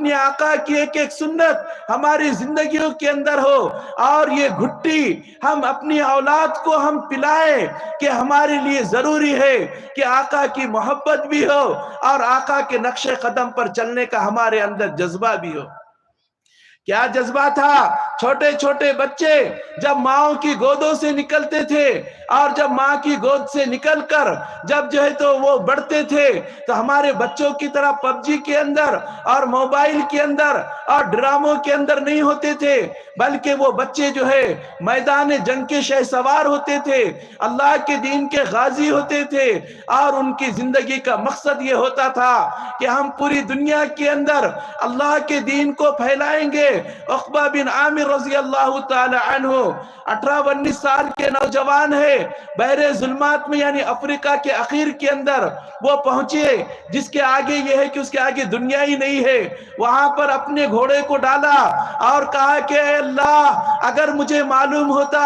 اپنے آقا کی ایک ایک سنت ہماری زندگیوں کے اندر ہو، اور یہ گھٹی ہم اپنی اولاد کو ہم پلائیں کہ ہمارے لیے ضروری ہے کہ آقا کی محبت بھی ہو اور آقا کے نقش قدم پر چلنے کا ہمارے اندر جذبہ بھی ہو۔ کیا جذبہ تھا؟ چھوٹے چھوٹے بچے جب ماں کی گودوں سے نکلتے تھے، اور جب ماں کی گود سے نکل کر جب جو ہے تو وہ بڑھتے تھے، تو ہمارے بچوں کی طرح پب جی کے اندر اور موبائل کے اندر اور ڈراموں کے اندر نہیں ہوتے تھے، بلکہ وہ بچے جو ہے میدان جنگ کے شہ سوار ہوتے تھے، اللہ کے دین کے غازی ہوتے تھے، اور ان کی زندگی کا مقصد یہ ہوتا تھا کہ ہم پوری دنیا کے اندر اللہ کے دین کو پھیلائیں گے۔ عقبہ بن عامر رضی اللہ تعالی عنہ 18-19 سال کے نوجوان ہے، بحر ظلمات میں یعنی افریقہ کے اخیر کے اندر وہ پہنچے، جس کے آگے یہ ہے کہ اس کے آگے دنیا ہی نہیں ہے۔ وہاں پر اپنے گھوڑے کو ڈالا اور کہا کہ اے اللہ، اگر مجھے معلوم ہوتا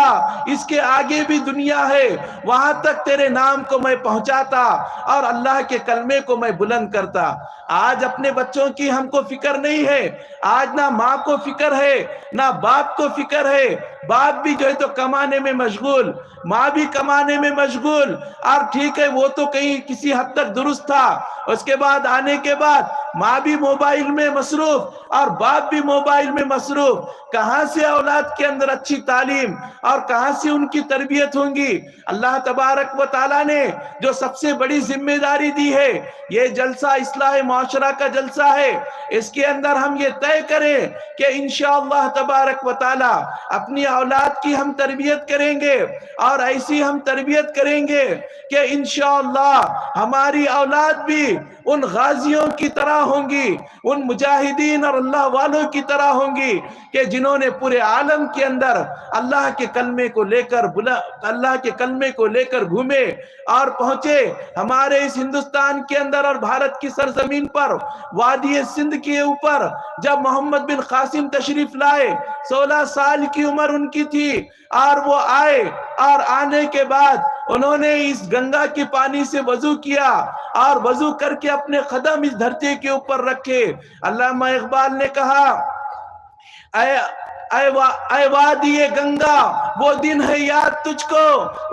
اس کے آگے بھی دنیا ہے، وہاں تک تیرے نام کو میں پہنچاتا اور اللہ کے کلمے کو میں بلند کرتا۔ آج اپنے بچوں کی ہم کو فکر نہیں ہے، آج نہ ماں کو فکر ہے نہ باپ کو فکر ہے۔ باپ بھی جو ہے تو کمانے میں مشغول، ماں بھی کمانے میں مشغول، اور ٹھیک ہے وہ تو کہیں کسی حد تک درست تھا، اس کے بعد آنے کے بعد ماں بھی موبائل میں مصروف اور باپ بھی موبائل میں مصروف۔ کہاں سے اولاد کے اندر اچھی تعلیم اور کہاں سے ان کی تربیت ہوں گی؟ اللہ تبارک و تعالیٰ نے جو سب سے بڑی ذمہ داری دی ہے، یہ جلسہ اصلاح معاشرہ کا جلسہ ہے، اس کے اندر ہم یہ طے کریں کہ انشاءاللہ تبارک و تعالیٰ اپنی اولاد کی ہم تربیت کریں گے، اور ایسی ہم تربیت کریں گے کہ انشاءاللہ ہماری اولاد بھی ان غازیوں کی طرح ہوں گی، ان مجاہدین اور اللہ والوں کی طرح ہوں گی کہ جنہوں نے پورے عالم کے اندر اللہ کے کلمے کو لے کر گھومے اور پہنچے۔ ہمارے اس ہندوستان کے اندر اور بھارت کی سرزمین پر وادی سندھ کے اوپر جب محمد بن قاسم تشریف لائے، 16 سال کی عمر ان کی تھی، اور وہ آئے، اور آنے کے بعد انہوں نے اس گنگا کے پانی سے وضو کیا، اور وضو کر کے اپنے قدم اس دھرتی کے اوپر رکھے۔ علامہ اقبال نے کہا، اے وادی گنگا وہ دن ہے یاد تجھ کو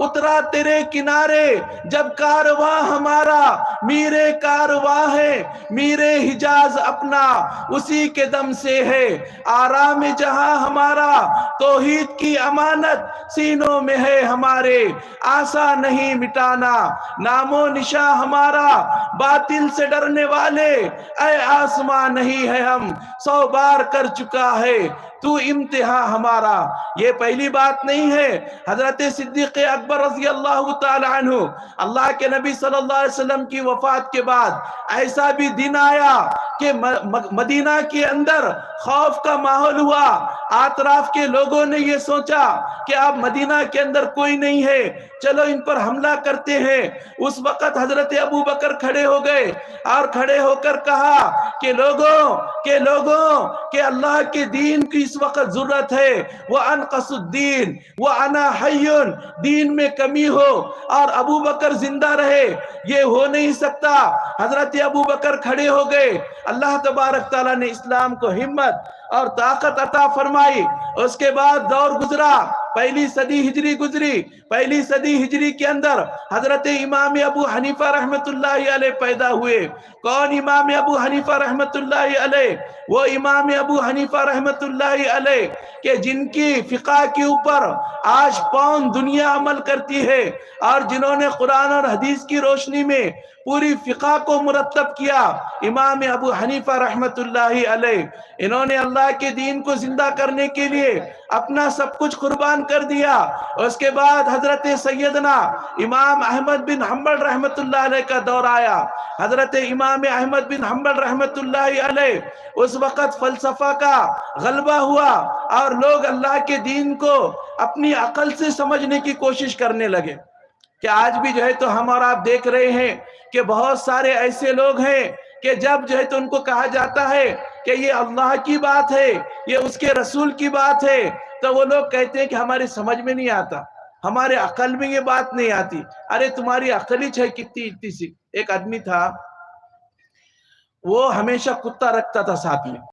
اترا تیرے کنارے، جب کارواں ہمارا میرے کارواں ہے، میرے حجاز اپنا اسی کے دم سے ہے، آرام جہاں ہمارا توحید کی امانت سینوں میں ہے ہمارے، آسا نہیں مٹانا نام و نشاں ہمارا، باطل سے ڈرنے والے اے آسمان نہیں ہے ہم، 100 بار کر چکا ہے تو امتحان ہمارا۔ یہ پہلی بات نہیں ہے، حضرت صدیق اکبر رضی اللہ تعالی عنہ، اللہ کے نبی صلی اللہ علیہ وسلم کی وفات کے بعد ایسا بھی دن آیا کہ مدینہ کے اندر خوف کا ماحول ہوا، اطراف کے لوگوں نے یہ سوچا کہ اب مدینہ کے اندر کوئی نہیں ہے، چلو ان پر حملہ کرتے ہیں۔ اس وقت حضرت ابو بکر کھڑے ہو گئے اور کھڑے ہو کر کہا کہ لوگوں کہ اللہ کے دین کی اس وقت ضرورت ہے، وَأَنْقَصُ الدِّينِ وَأَنَا حَيٌّ، دین میں کمی ہو اور ابو بکر زندہ رہے، یہ ہو نہیں سکتا۔ حضرت ابو بکر کھڑے ہو گئے، اللہ تبارک تعالیٰ نے اسلام کو ہمت اور طاقت عطا فرمائی۔ اس کے بعد دور گزرا، پہلی صدی ہجری گزری، پہلی صدی ہجری کے اندر حضرت امام ابو حنیفہ رحمت اللہ علیہ پیدا ہوئے۔ کون امام ابو حنیفہ رحمت اللہ علیہ؟ وہ امام ابو حنیفہ رحمت اللہ علیہ کہ جن کی فقہ کے اوپر آج پون دنیا عمل کرتی ہے، اور جنہوں نے قرآن اور حدیث کی روشنی میں پوری فقہ کو مرتب کیا، امام ابو حنیفہ رحمت اللہ علیہ۔ انہوں نے اللہ کے دین کو زندہ کرنے کے لیے اپنا سب کچھ قربان کر دیا۔ اس کے بعد حضرت سیدنا امام احمد بن حنبل رحمت اللہ علیہ کا دور آیا۔ حضرت امام احمد بن حنبل رحمت اللہ علیہ، اس وقت فلسفہ کا غلبہ ہوا اور لوگ اللہ کے دین کو اپنی عقل سے سمجھنے کی کوشش کرنے لگے۔ کہ آج بھی جو ہے تو ہم اور آپ دیکھ رہے ہیں کہ بہت سارے ایسے لوگ ہیں کہ جب جو ہے تو ان کو کہا جاتا ہے کہ یہ اللہ کی بات ہے، یہ اس کے رسول کی بات ہے، تو وہ لوگ کہتے ہیں کہ ہماری سمجھ میں نہیں آتا، ہمارے عقل میں یہ بات نہیں آتی۔ ارے تمہاری عقل ہی ہے کتنی سی۔ ایک آدمی تھا، وہ ہمیشہ کتا رکھتا تھا ساتھ میں۔